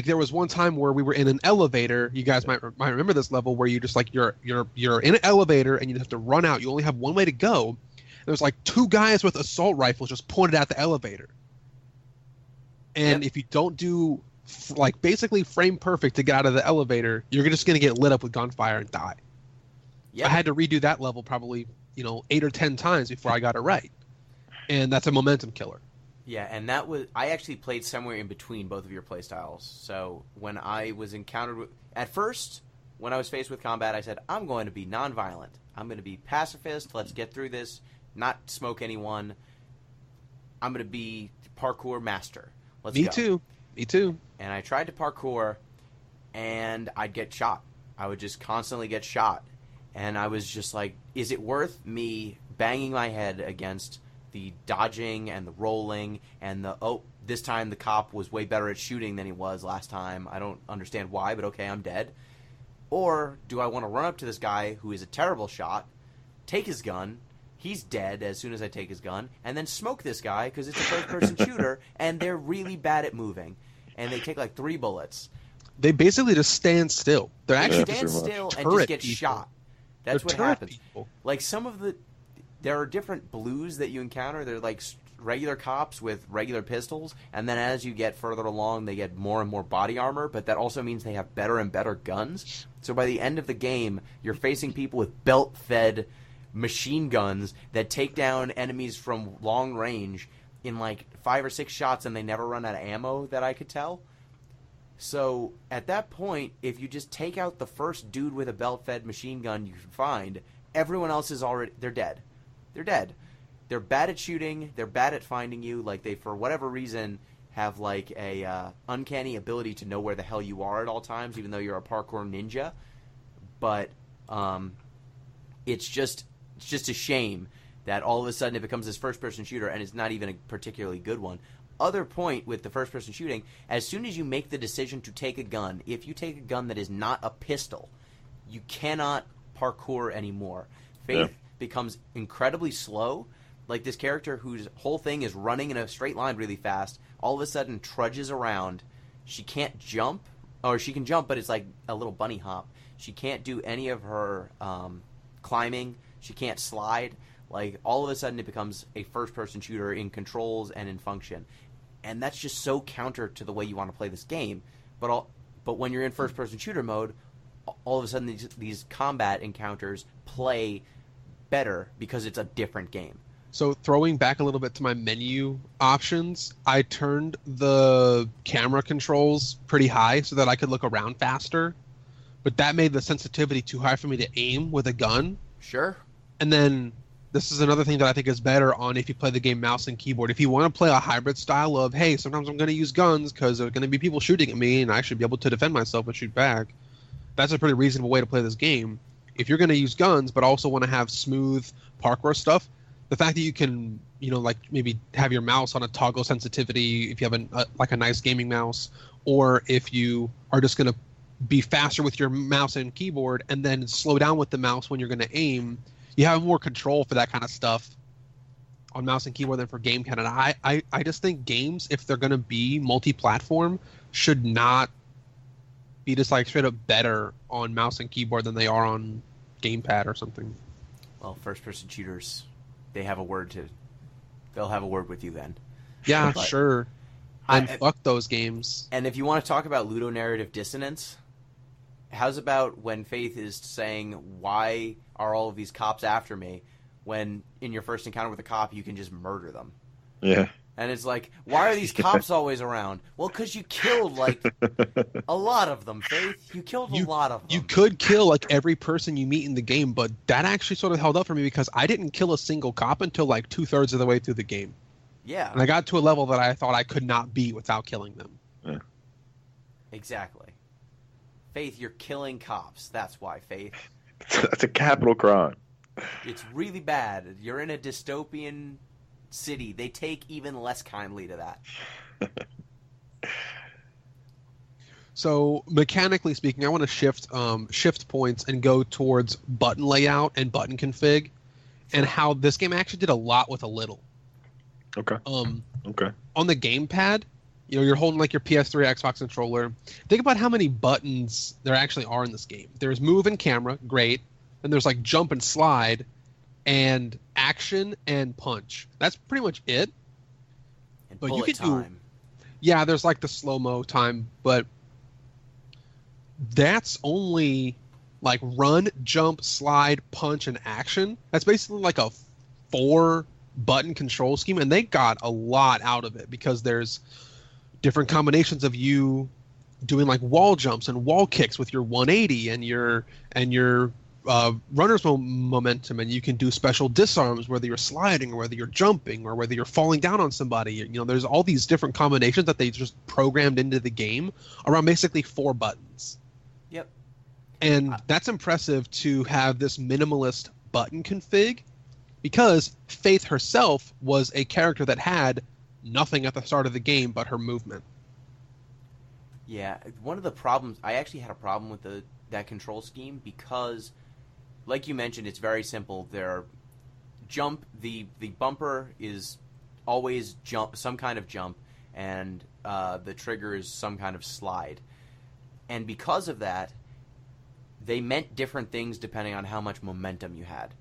There was one time where we were in an elevator. You guys might remember this level where you just you're in an elevator and you have to run out. You only have one way to go. There's 2 guys with assault rifles just pointed at the elevator. And if you don't do basically frame perfect to get out of the elevator, you're just going to get lit up with gunfire and die. Yep. I had to redo that level probably 8 or 10 times before I got it right. And that's a momentum killer. Yeah, and I actually played somewhere in between both of your playstyles. So when I was encountered with, at first, when I was faced with combat, I said, I'm going to be nonviolent. I'm going to be pacifist. Let's get through this. Not smoke anyone. I'm going to be parkour master. Let's go. Me too. And I tried to parkour, and I'd get shot. I would just constantly get shot. And I was just like, is it worth me banging my head against the dodging and the rolling and this time the cop was way better at shooting than he was last time. I don't understand why, but okay, I'm dead. Or do I want to run up to this guy who is a terrible shot, take his gun, he's dead as soon as I take his gun, and then smoke this guy because it's a first-person shooter, and they're really bad at moving, and they take 3 bullets. They basically just stand still. They stand still and just get shot. That's what happens. People. There are different blues that you encounter. They're regular cops with regular pistols, and then as you get further along, they get more and more body armor, but that also means they have better and better guns. So by the end of the game, you're facing people with belt-fed machine guns that take down enemies from long range in 5 or 6 shots, and they never run out of ammo that I could tell. So at that point, if you just take out the first dude with a belt-fed machine gun you can find, everyone else they're dead. They're dead. They're bad at shooting. They're bad at finding you. For whatever reason, have like a uncanny ability to know where the hell you are at all times, even though you're a parkour ninja. But it's just a shame that all of a sudden it becomes this first-person shooter, and it's not even a particularly good one. Other point with the first-person shooting, as soon as you make the decision to take a gun, if you take a gun that is not a pistol, you cannot parkour anymore. Faith becomes incredibly slow. Like this character whose whole thing is running in a straight line really fast, all of a sudden trudges around. She can't jump, or she can jump, but it's like a little bunny hop. She can't do any of her climbing. She can't slide. Like, all of a sudden it becomes a first-person shooter in controls and in function. And that's just so counter to the way you want to play this game. But when you're in first-person shooter mode, all of a sudden these combat encounters play better because it's a different game. So throwing back a little bit to my menu options, I turned the camera controls pretty high so that I could look around faster. But that made the sensitivity too high for me to aim with a gun. Sure. And then this is another thing that I think is better on if you play the game mouse and keyboard. If you want to play a hybrid style of, hey, sometimes I'm going to use guns because there are going to be people shooting at me and I should be able to defend myself and shoot back, that's a pretty reasonable way to play this game. If you're going to use guns but also want to have smooth parkour stuff, the fact that you can, like maybe have your mouse on a toggle sensitivity if you have a nice gaming mouse, or if you are just going to be faster with your mouse and keyboard and then slow down with the mouse when you're going to aim, you have more control for that kind of stuff on mouse and keyboard than for game pad. And I just think games, if they're going to be multi-platform, should not be just like straight up better on mouse and keyboard than they are on gamepad or something. Well, first-person shooters, they'll have a word with you then. Yeah, sure. And fuck those games. And if you want to talk about ludonarrative dissonance, how's about when Faith is saying, why are all of these cops after me, when in your first encounter with a cop you can just murder them? Yeah. And it's like, why are these cops always around? Well, because you killed, a lot of them, Faith. You killed a lot of them. You could kill, every person you meet in the game, but that actually sort of held up for me because I didn't kill a single cop until, 2/3 of the way through the game. Yeah. And I got to a level that I thought I could not be without killing them. Yeah. Exactly. Faith, you're killing cops. That's why, Faith. That's a capital crime. It's really bad. You're in a dystopian city. They take even less kindly to that. So mechanically speaking, I want to shift points and go towards button layout and button config, and how this game actually did a lot with a little. Okay. Okay. On the gamepad, you're holding your PS3 Xbox controller. Think about how many buttons there actually are in this game. There's move and camera, great. Then there's jump and slide, and action and punch. That's pretty much it. And but bullet you can time. Yeah, there's the slow-mo time, but that's only run, jump, slide, punch, and action. That's basically a 4-button control scheme, and they got a lot out of it because there's different combinations of you doing wall jumps and wall kicks with your 180 and your runner's momentum, and you can do special disarms whether you're sliding or whether you're jumping or whether you're falling down on somebody. There's all these different combinations that they just programmed into the game around basically 4 buttons. Yep. And that's impressive to have this minimalist button config, because Faith herself was a character that had nothing at the start of the game but her movement. Yeah, one of the problems, I actually had a problem with that control scheme because, like you mentioned, it's very simple. The bumper is always some kind of jump, and the trigger is some kind of slide. And because of that, they meant different things depending on how much momentum you had,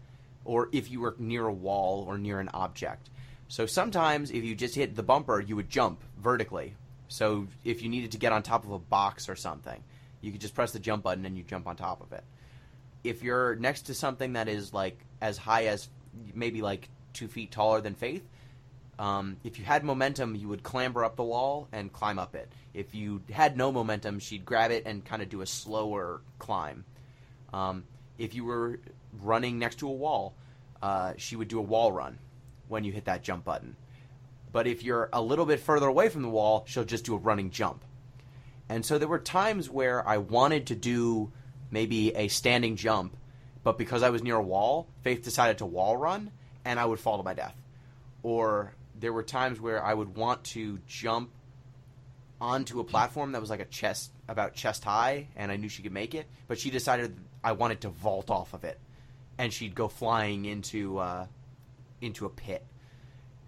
or if you were near a wall or near an object. So sometimes if you just hit the bumper, you would jump vertically. So if you needed to get on top of a box or something, you could just press the jump button and you jump on top of it. If you're next to something that is as high as maybe 2 feet taller than Faith, if you had momentum, you would clamber up the wall and climb up it. If you had no momentum, she'd grab it and kind of do a slower climb. If you were running next to a wall, she would do a wall run when you hit that jump button. But if you're a little bit further away from the wall, she'll just do a running jump. And so there were times where I wanted to do maybe a standing jump, but because I was near a wall, Faith decided to wall run, and I would fall to my death. Or there were times where I would want to jump onto a platform that was like about chest high, and I knew she could make it, but she decided I wanted to vault off of it, and she'd go flying into a pit.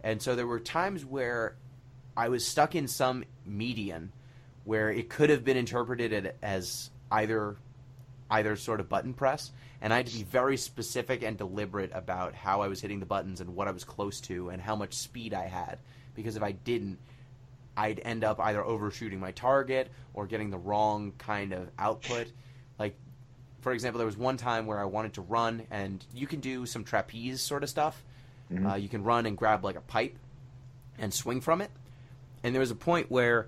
And so there were times where I was stuck in some median where it could have been interpreted as either sort of button press, and I had to be very specific and deliberate about how I was hitting the buttons and what I was close to and how much speed I had, because if I didn't, I'd end up either overshooting my target or getting the wrong kind of output. Like, for example, there was one time where I wanted to run, and you can do some trapeze sort of stuff. Mm-hmm. You can run and grab like a pipe and swing from it. And there was a point where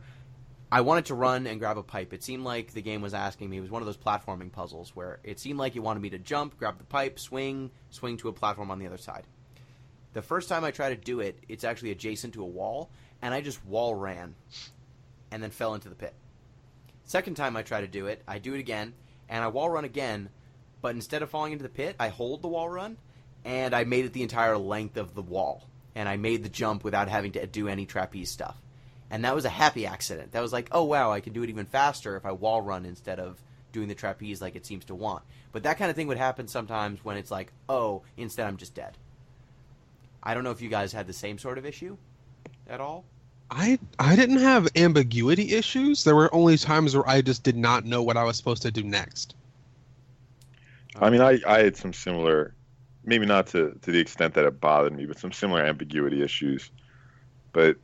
I wanted to run and grab a pipe. It seemed like the game was asking me. It was one of those platforming puzzles where it seemed like it wanted me to jump, grab the pipe, swing to a platform on the other side. The first time I tried to do it, it's actually adjacent to a wall, and I just wall ran and then fell into the pit. Second time I try to do it, I do it again, and I wall run again, but instead of falling into the pit, I hold the wall run, and I made it the entire length of the wall, and I made the jump without having to do any trapeze stuff. And that was a happy accident. That was like, oh wow, I can do it even faster if I wall run instead of doing the trapeze like it seems to want. But that kind of thing would happen sometimes when it's like, oh, instead I'm just dead. I don't know if you guys had the same sort of issue at all. I didn't have ambiguity issues. There were only times where I just did not know what I was supposed to do next. I mean, I had some similar, maybe not to the extent that it bothered me, but some similar ambiguity issues. But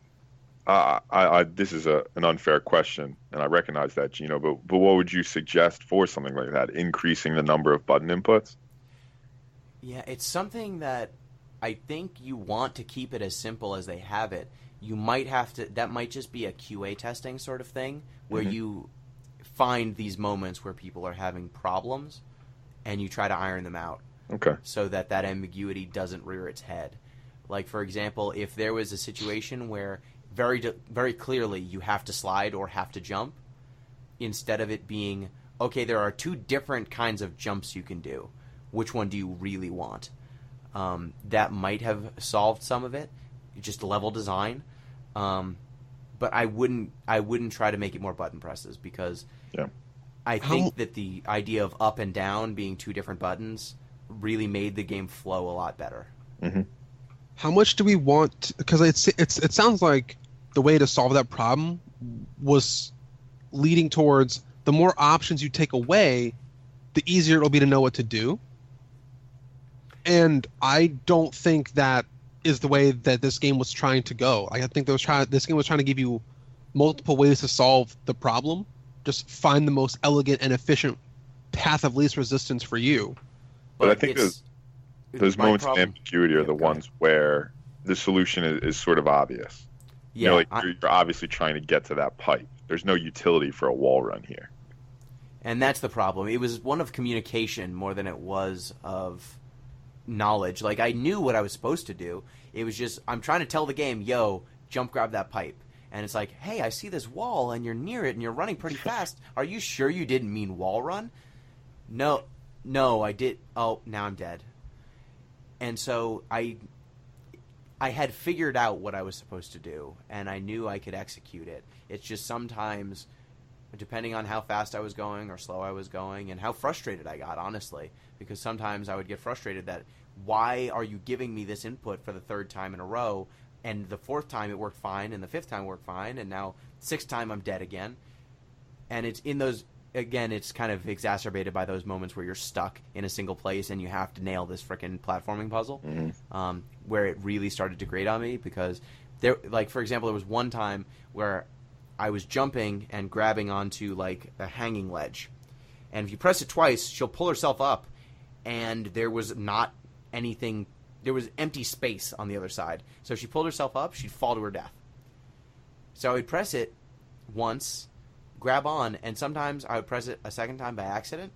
this is an unfair question, and I recognize that, Gino, but what would you suggest for something like that? Increasing the number of button inputs? Yeah, it's something that I think you want to keep it as simple as they have it. You might have to, that might just be a QA testing sort of thing, where Mm-hmm. you find these moments where people are having problems, and you try to iron them out. Okay. So that ambiguity doesn't rear its head. Like, for example, if there was a situation where very clearly you have to slide or have to jump, instead of it being, okay, there are two different kinds of jumps you can do. Which one do you really want? That might have solved some of it, just level design. But I wouldn't try to make it more button presses, because I think that the idea of up and down being two different buttons really made the game flow a lot better. Mm-hmm. How much do we want? Because it sounds like the way to solve that problem was leading towards the more options you take away, the easier it'll be to know what to do. And I don't think that is the way that this game was trying to go. I think this game was trying to give you multiple ways to solve the problem. Just find the most elegant and efficient path of least resistance for you. But I think those moments of ambiguity are the ones where the solution is sort of obvious. Yeah, you're obviously trying to get to that pipe. There's no utility for a wall run here. And that's the problem. It was one of communication more than it was of knowledge. Like, I knew what I was supposed to do. It was just, I'm trying to tell the game, yo, jump grab that pipe. And it's like, hey, I see this wall, and you're near it, and you're running pretty fast. Are you sure you didn't mean wall run? No, I did. Oh, now I'm dead. And so I had figured out what I was supposed to do, and I knew I could execute it. It's just sometimes, depending on how fast I was going or slow I was going, and how frustrated I got, honestly, because sometimes I would get frustrated that, why are you giving me this input for the third time in a row, and the fourth time it worked fine, and the fifth time worked fine, and now sixth time I'm dead again. And it's in those, again, it's kind of exacerbated by those moments where you're stuck in a single place and you have to nail this frickin' platforming puzzle, where it really started to grate on me, because there, like, for example, there was one time where I was jumping and grabbing onto, like, a hanging ledge, and if you press it twice, she'll pull herself up, and there was not anything, there was empty space on the other side. So if she pulled herself up, she'd fall to her death. So I would press it once, grab on, and sometimes I would press it a second time by accident.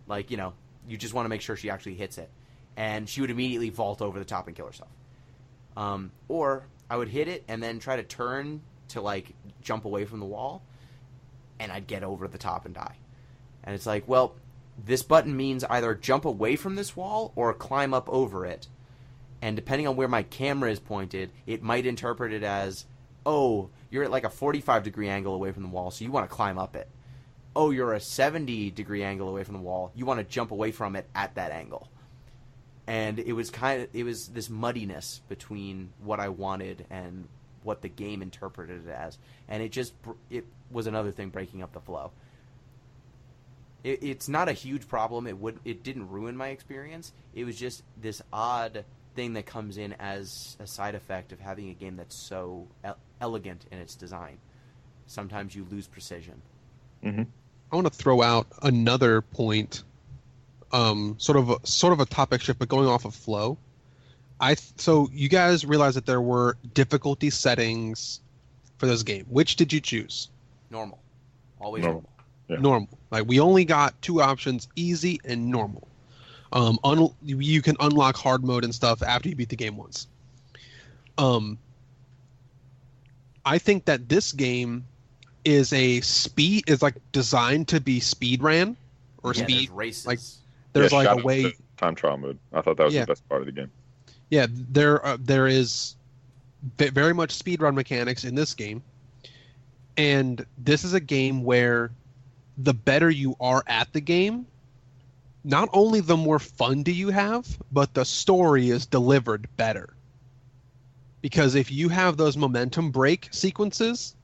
Like, you know, you just want to make sure she actually hits it. And she would immediately vault over the top and kill herself. Or I would hit it and then try to turn to, like, jump away from the wall, and I'd get over the top and die. And it's like, well, this button means either jump away from this wall or climb up over it. And depending on where my camera is pointed, it might interpret it as, oh, you're at like a 45-degree angle away from the wall, so you want to climb up it. Oh, you're a 70-degree angle away from the wall, you want to jump away from it at that angle. And it was this muddiness between what I wanted and what the game interpreted it as. And it was another thing breaking up the flow. It's not a huge problem. It didn't ruin my experience. It was just this odd thing that comes in as a side effect of having a game that's so elegant in its design. Sometimes you lose precision. Mm-hmm. I want to throw out another point, sort of a topic shift, but going off of flow. So you guys realize that there were difficulty settings for this game. Which did you choose? Normal. Always normal. Yeah. Normal. Like, we only got two options: easy and normal. You can unlock hard mode and stuff after you beat the game once. I think that this game is like designed to be speed ran or speed races. Like, there's like shout a out way. to time trial mode. I thought that was the best part of the game. Yeah, there is very much speedrun mechanics in this game, and this is a game where the better you are at the game, not only the more fun do you have, but the story is delivered better. Because if you have those momentum break sequences,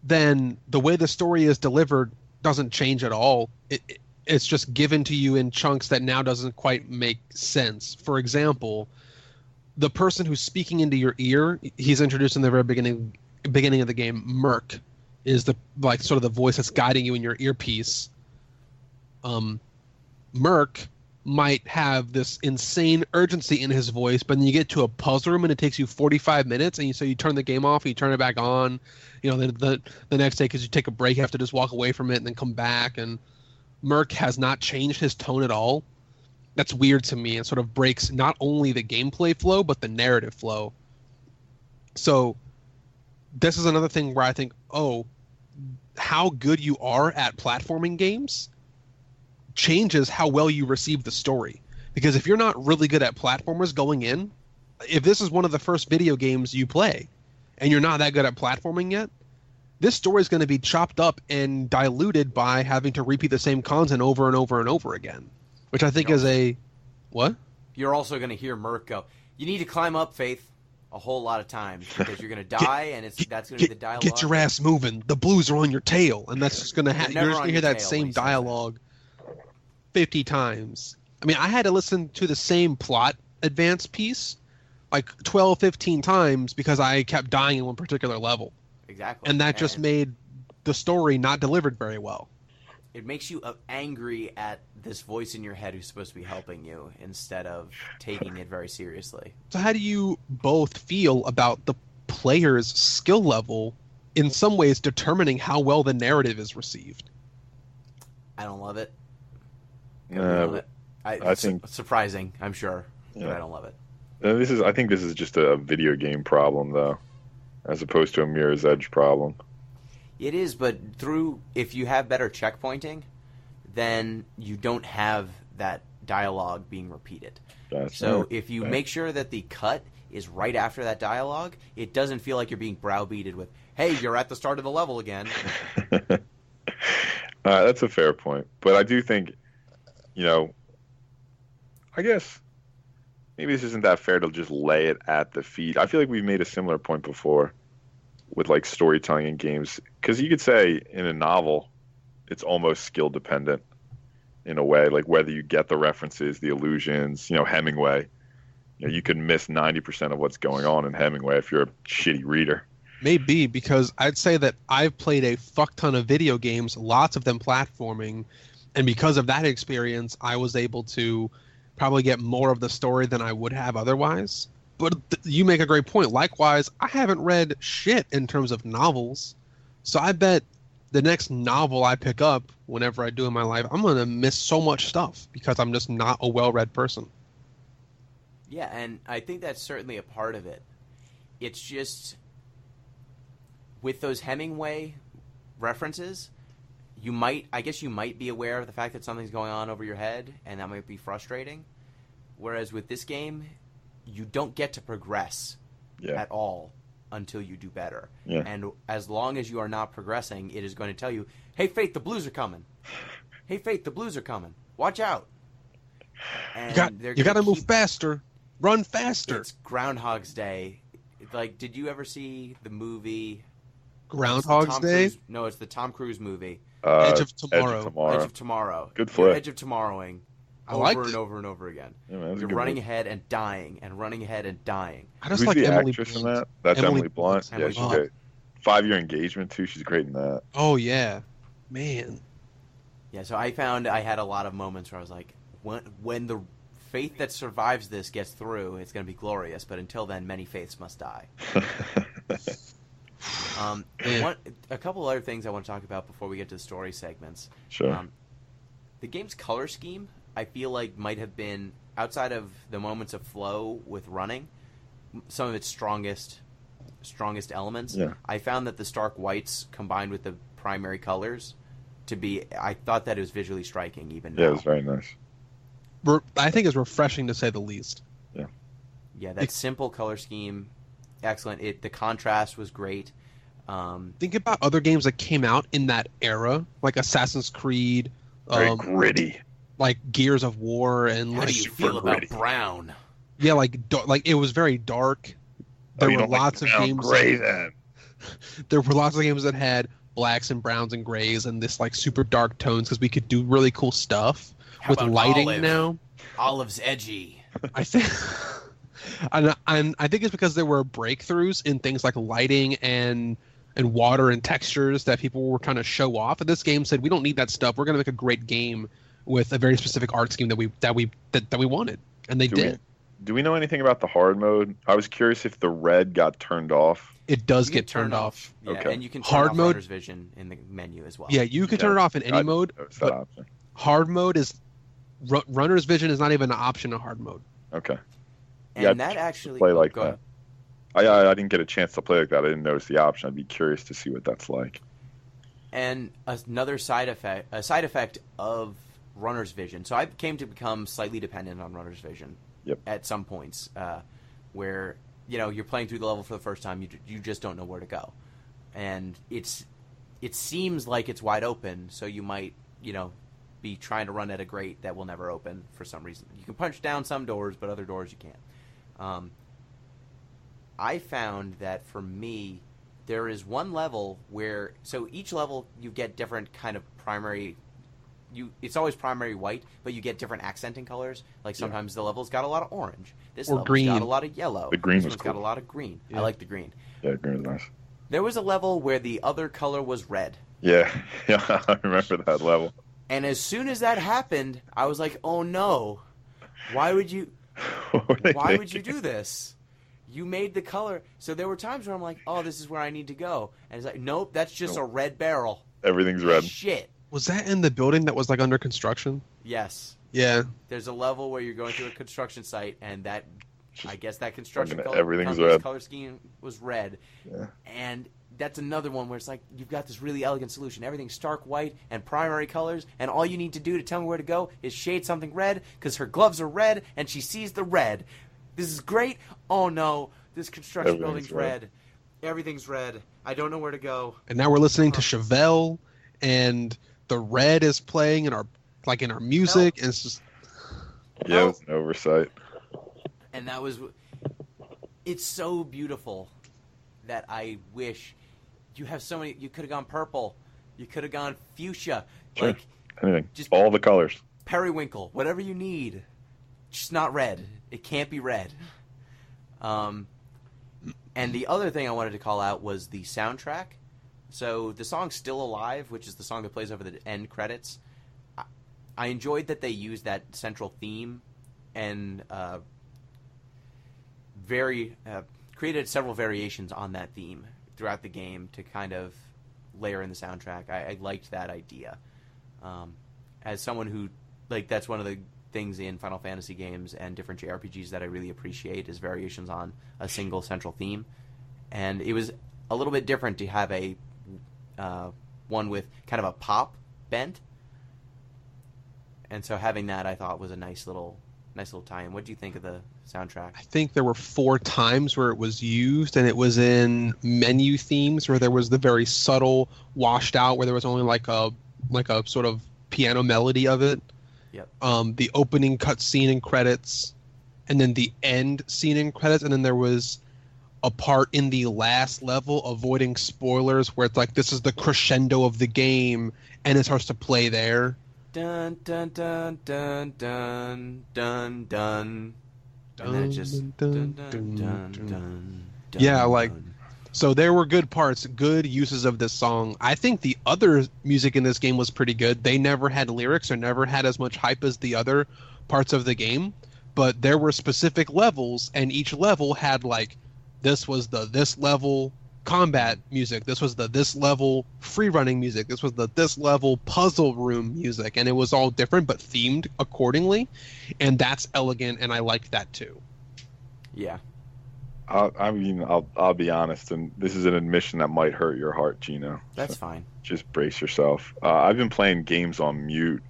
then the way the story is delivered doesn't change at all. It's just given to you in chunks that now doesn't quite make sense. For example, the person who's speaking into your ear, he's introduced in the very beginning of the game. Merc is the sort of the voice that's guiding you in your earpiece. Merc might have this insane urgency in his voice, but then you get to a puzzle room and it takes you 45 minutes, and so you turn the game off and you turn it back on. Then the next day, because you take a break, you have to just walk away from it and then come back, and Merc has not changed his tone at all. That's weird to me, and sort of breaks not only the gameplay flow, but the narrative flow. So this is another thing where I think, how good you are at platforming games changes how well you receive the story. Because if you're not really good at platformers going in, if this is one of the first video games you play, and you're not that good at platforming yet, this story is going to be chopped up and diluted by having to repeat the same content over and over and over again, which I think is a... What? You're also going to hear Merc go, you need to climb up, Faith, a whole lot of times, because you're going to die, and that's going to be the dialogue. Get your ass moving. The blues are on your tail, and that's just going to happen. You're just going to hear that same dialogue 50 times. I mean, I had to listen to the same plot advance piece like 12, 15 times because I kept dying in one particular level. Exactly. And that just made the story not delivered very well. It makes you angry at this voice in your head who's supposed to be helping you instead of taking it very seriously. So how do you both feel about the player's skill level in some ways determining how well the narrative is received? I don't love it. I think surprising, I'm sure, but I don't love it. I think this is just a video game problem, though, as opposed to a Mirror's Edge problem. It is, but if you have better checkpointing, then you don't have that dialogue being repeated. If you make sure that the cut is right after that dialogue, it doesn't feel like you're being browbeated with, hey, you're at the start of the level again. That's a fair point. But I do think, I guess maybe this isn't that fair to just lay it at the feet. I feel like we've made a similar point before with like storytelling in games, because you could say in a novel it's almost skill dependent in a way, like whether you get the references, the allusions. Hemingway, you could miss 90% of what's going on in Hemingway if you're a shitty reader. Maybe, because I'd say that I've played a fuck ton of video games, lots of them platforming, and because of that experience I was able to probably get more of the story than I would have otherwise. But you make a great point. Likewise, I haven't read shit in terms of novels. So I bet the next novel I pick up, whenever I do in my life, I'm going to miss so much stuff because I'm just not a well-read person. Yeah, and I think that's certainly a part of it. it's just with those Hemingway references, I guess you might be aware of the fact that something's going on over your head, and that might be frustrating. Whereas with this game, you don't get to progress at all until you do better. Yeah. And as long as you are not progressing, it is going to tell you, hey, Faith, the Blues are coming. Hey, Faith, the Blues are coming. Watch out. And you got to move faster. Run faster. It's Groundhog's Day. Like, did you ever see the movie Groundhog's Day? No, it's the Tom Cruise movie. Edge of Tomorrow. Edge of Tomorrow. Good flick. Edge of Tomorrowing. I liked over and it. over and over again. Yeah, man, You're running ahead and dying and running ahead and dying. I just Who's like the Emily actress Blunt. in that? That's Emily Blunt. Emily Yeah, she's Blunt. great. 5-Year Engagement too. She's great in that. Oh yeah, man. Yeah, so I found I had a lot of moments where I was like, when the faith that survives this gets through, it's going to be glorious. But until then, many faiths must die. A couple other things I want to talk about before we get to the story segments. Sure. The game's color scheme, I feel like, might have been, outside of the moments of flow with running, some of its strongest elements. Yeah. I found that the stark whites combined with the primary colors I thought that it was visually striking even now. Yeah, it was very nice. I think it's refreshing to say the least. Yeah. Yeah, that simple color scheme, excellent. The contrast was great. Think about other games that came out in that era, like Assassin's Creed, Very gritty. like Gears of War, and How like do you feel about brown? yeah, like it was very dark. There were lots of games. Gray then. There were lots of games that had blacks and browns and grays and this like super dark tones because we could do really cool stuff How with about lighting olive? now. Olive's edgy. I think, and I think it's because there were breakthroughs in things like lighting and water and textures that people were trying to show off. And this game said, we don't need that stuff. We're going to make a great game with a very specific art scheme that we wanted, and they did. Do we know anything about the hard mode? I was curious if the red got turned off. It does You get can turn turned off. Yeah, Okay. and you can turn Hard off mode- runner's vision in the menu as well. Yeah, you can turn it off in any mode, Noticed but that option. hard mode is runner's vision is not even an option in hard mode. Okay. And Yeah, that actually play like go ahead. that. I didn't get a chance to play like that. I didn't notice the option. I'd be curious to see what that's like. And another side effect of runner's vision. So I came to become slightly dependent on runner's vision. Yep. At some points, where you're playing through the level for the first time, you just don't know where to go, and it seems like it's wide open. So you might be trying to run at a grate that will never open for some reason. You can punch down some doors, but other doors you can't. I found that for me, there is one level where each level you get different kind of primary. It's always primary white, but you get different accenting colors. Like sometimes the level's got a lot of orange. This level's green. got a lot of yellow. The green this was one's got cool. a lot of green. Yeah. I like the green. Yeah, green is nice. There was a level where the other color was red. Yeah, yeah, I remember that level. And as soon as that happened, I was like, "Oh no! Why would you? Why would you do this? You made the color." So there were times where I'm like, "Oh, this is where I need to go," and it's like, "Nope, that's just a red barrel." Everything's red. Shit. Was that in the building that was like under construction? Yes. Yeah. There's a level where you're going through a construction site, and I guess that construction fucking color, everything's company's red. color scheme was red. Yeah. And that's another one where it's like, you've got this really elegant solution. Everything's stark white and primary colors, and all you need to do to tell me where to go is shade something red, because her gloves are red, and she sees the red. This is great. Oh no, this construction Everything's building's red. Everything's red. I don't know where to go. And now we're listening to Chevelle, and the red is playing in our music, and it's just Yeah, it was an oversight. And it's so beautiful that I wish you have so many. You could have gone purple. You could have gone fuchsia. Sure. Like Anything. just- All the colors. periwinkle, whatever you need. Just not red. It can't be red. And the other thing I wanted to call out was the soundtrack. So the song Still Alive, which is the song that plays over the end credits, I enjoyed that they used that central theme and created several variations on that theme throughout the game to kind of layer in the soundtrack. I liked that idea. As someone who, that's one of the things in Final Fantasy games and different JRPGs that I really appreciate is variations on a single central theme. and it was a little bit different to have a one with kind of a pop bent, and so having that I thought was a nice little tie-in. What do you think of the soundtrack? I think there were 4 times where it was used, and it was in menu themes where there was the very subtle washed out, where there was only like a sort of piano melody of it. Yep. The opening cutscene and credits, and then the end scene and credits, and then there was a part in the last level, avoiding spoilers, where it's like this is the crescendo of the game, and it starts to play there. Dun dun dun dun dun dun dun. And then it just dun dun dun dun. Yeah, like, so there were good parts, good uses of this song. I think the other music in this game was pretty good. They never had lyrics or never had as much hype as the other parts of the game, but there were specific levels, and each level had like, this was the this level combat music, this was the this level free running music, this was the this level puzzle room music, and it was all different but themed accordingly, and that's elegant, and I liked that too. Yeah. I'll be honest, and this is an admission that might hurt your heart, Gino. That's fine. Just brace yourself. I've been playing games on mute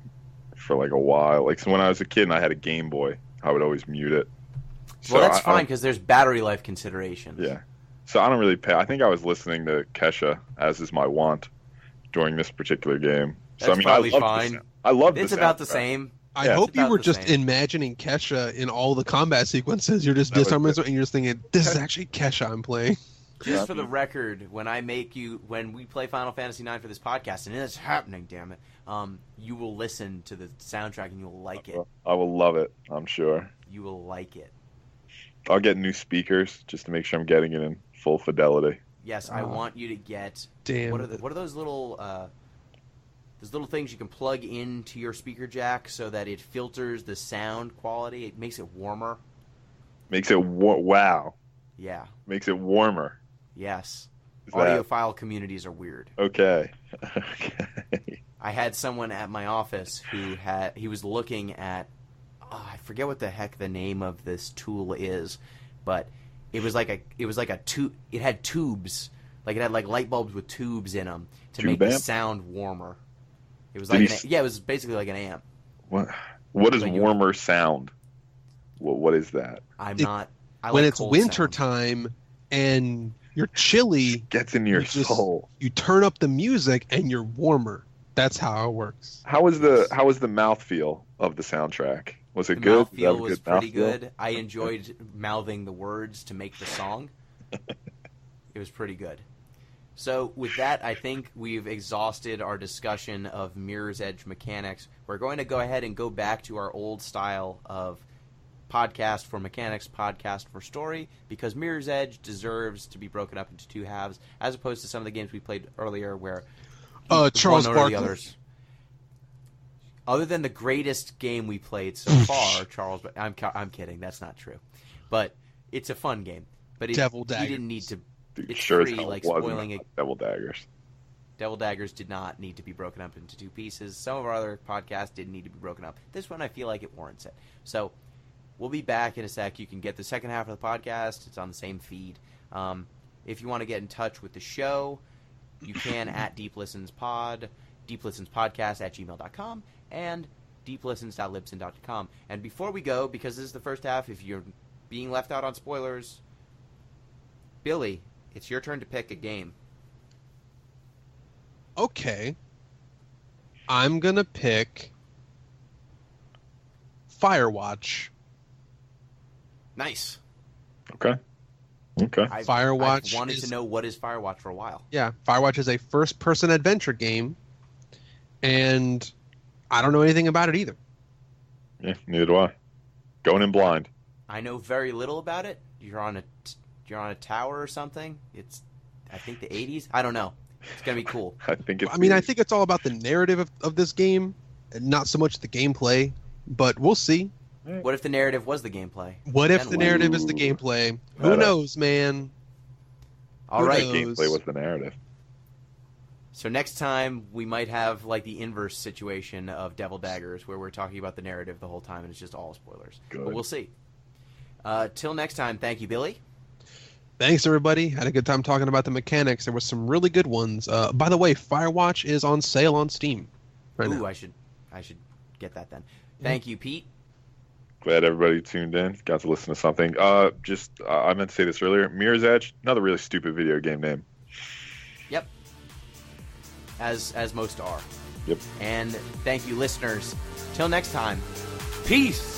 for like a while. Like, so when I was a kid and I had a Game Boy, I would always mute it. Well, that's fine because there's battery life considerations. Yeah. So I don't really pay. I think I was listening to Kesha, as is my wont, during this particular game. That's so probably I fine. I love it's about the same. I hope you were just imagining Kesha in all the combat sequences. You're just disarming, and you're just thinking, this is actually Kesha I'm playing. Just for the record, when we play Final Fantasy IX for this podcast, and it's happening, damn it, you will listen to the soundtrack and you'll like it. I will love it, I'm sure. You will like it. I'll get new speakers just to make sure I'm getting it in full fidelity. Yes, I want you to get. Damn. What are those little things you can plug into your speaker jack so that it filters the sound quality? It makes it warmer. Makes it wow. Yeah. Makes it warmer. Yes. Audiophile communities are weird. Okay. Okay. I had someone at my office he was looking at, I forget what the heck the name of this tool is, but it was like a tube. It had tubes, like it had like light bulbs with tubes in them to make the sound warmer. It was like it was basically like an amp. What is warmer sound? What is that? When it's winter time and you're chilly, gets in your soul. You turn up the music and you're warmer. That's how it works. How was the mouthfeel of the soundtrack? Was it good? The mouthfeel was pretty good. I enjoyed mouthing the words to make the song. It was pretty good. So with that, I think we've exhausted our discussion of Mirror's Edge mechanics. We're going to go ahead and go back to our old style of podcast for mechanics, podcast for story, because Mirror's Edge deserves to be broken up into 2 halves, as opposed to some of the games we played earlier where Charles Barkley. The others. Other than the greatest game we played so far, Charles. I'm kidding. That's not true, but it's a fun game. But Devil Daggers. He didn't need to. Dude, it's sure free, like spoiling it. Devil Daggers. Devil Daggers did not need to be broken up into 2 pieces. Some of our other podcasts didn't need to be broken up. This one, I feel like it warrants it. So we'll be back in a sec. You can get the second half of the podcast. It's on the same feed. If you want to get in touch with the show, you can at deeplistenspod, deeplistenspodcast@gmail.com, and deeplistens.libsyn.com. And before we go, because this is the first half, if you're being left out on spoilers, Billy, it's your turn to pick a game. Okay. I'm going to pick Firewatch. Nice. Okay. Firewatch. I've wanted to know what is Firewatch for a while. Yeah, Firewatch is a first-person adventure game, and I don't know anything about it either. Yeah, neither do I. Going in blind. I know very little about it. You're on a tower or something. It's, I think, the 80s. I don't know. It's gonna be cool. I think it's all about the narrative of this game, and not so much the gameplay. But we'll see. What if the narrative was the gameplay? What if the narrative is the gameplay? Who knows, man? All right. The gameplay was the narrative. So next time we might have like the inverse situation of Devil Daggers, where we're talking about the narrative the whole time and it's just all spoilers. Good. But we'll see. Till next time, thank you, Billy. Thanks, everybody. Had a good time talking about the mechanics. There was some really good ones. By the way, Firewatch is on sale on Steam right Ooh, now. I should get that then. Thank you, Pete. Glad everybody tuned in. Got to listen to something. I meant to say this earlier. Mirror's Edge, another really stupid video game name. Yep. As most are. Yep. And thank you, listeners. Till next time. Peace.